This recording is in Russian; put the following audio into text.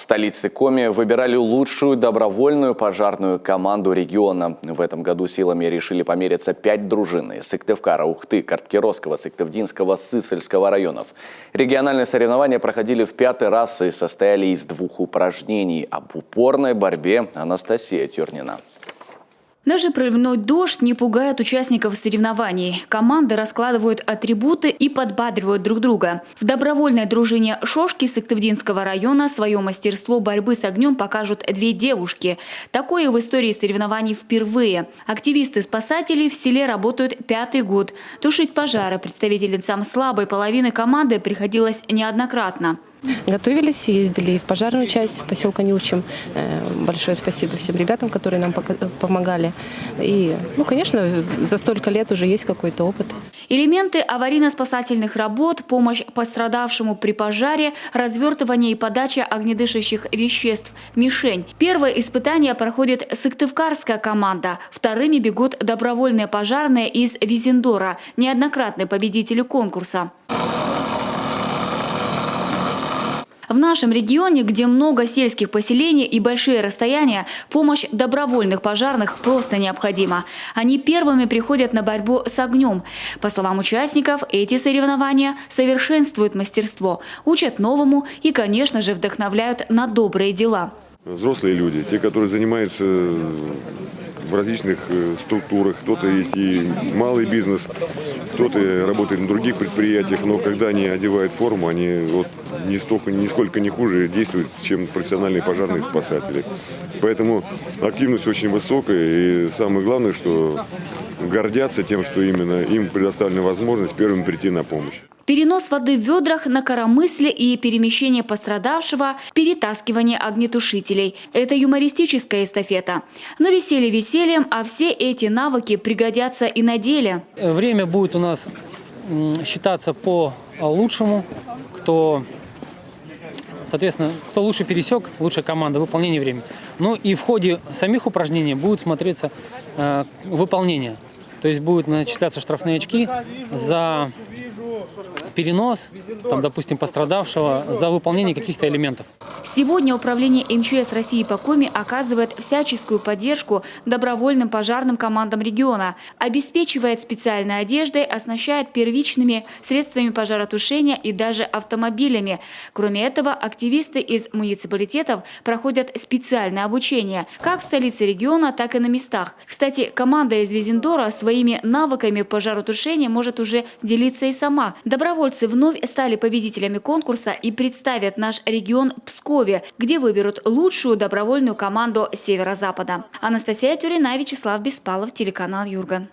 В столице Коми выбирали лучшую добровольную пожарную команду региона. В этом году силами решили помериться 5 дружин из Сыктывкара, Ухты, Карткировского, Сыктывдинского, Сысольского районов. Региональные соревнования проходили в 5-й раз и состояли из 2 упражнений. Об упорной борьбе Анастасия Тюрнина. Даже проливной дождь не пугает участников соревнований. Команды раскладывают атрибуты и подбадривают друг друга. В добровольной дружине Шошки Сыктывдинского района свое мастерство борьбы с огнем покажут 2 девушки. Такое в истории соревнований впервые. Активисты-спасатели в селе работают 5-й год. Тушить пожары представительницам слабой половины команды приходилось неоднократно. Готовились, ездили в пожарную часть поселка Неучим. Большое спасибо всем ребятам, которые нам помогали. И, конечно, за столько лет уже есть какой-то опыт. Элементы аварийно-спасательных работ, помощь пострадавшему при пожаре, развертывание и подача огнедышащих веществ, мишень. Первое испытание проходит сыктывкарская команда. Вторыми бегут добровольные пожарные из Визендора, неоднократные победители конкурса. В нашем регионе, где много сельских поселений и большие расстояния, помощь добровольных пожарных просто необходима. Они первыми приходят на борьбу с огнем. По словам участников, эти соревнования совершенствуют мастерство, учат новому и, конечно же, вдохновляют на добрые дела. Взрослые люди, те, которые занимаются в различных структурах, кто-то есть и малый бизнес, кто-то работает на других предприятиях, но когда они одевают форму, они нисколько не хуже действуют, чем профессиональные пожарные спасатели. Поэтому активность очень высокая, и самое главное, что гордятся тем, что именно им предоставлена возможность первым прийти на помощь. Перенос воды в ведрах на коромысле и перемещение пострадавшего, перетаскивание огнетушителей. Это юмористическая эстафета. Но веселье весельем, а все эти навыки пригодятся и на деле. Время будет у нас считаться по лучшему, соответственно, кто лучше пересек, лучшая команда, выполнение времени. Ну и в ходе самих упражнений будет смотреться выполнение. То есть будут начисляться штрафные очки за перенос, допустим, пострадавшего, за выполнение каких-то элементов. Сегодня Управление МЧС России по Коми оказывает всяческую поддержку добровольным пожарным командам региона, обеспечивает специальной одеждой, оснащает первичными средствами пожаротушения и даже автомобилями. Кроме этого, активисты из муниципалитетов проходят специальное обучение, как в столице региона, так и на местах. Кстати, команда из Визендора своими навыками пожаротушения может уже делиться и сама. Добровольцы вновь стали победителями конкурса и представят наш регион Пскове, где выберут лучшую добровольную команду Северо-Запада. Анастасия Тюрнина, Вячеслав Беспалов, телеканал Юрган.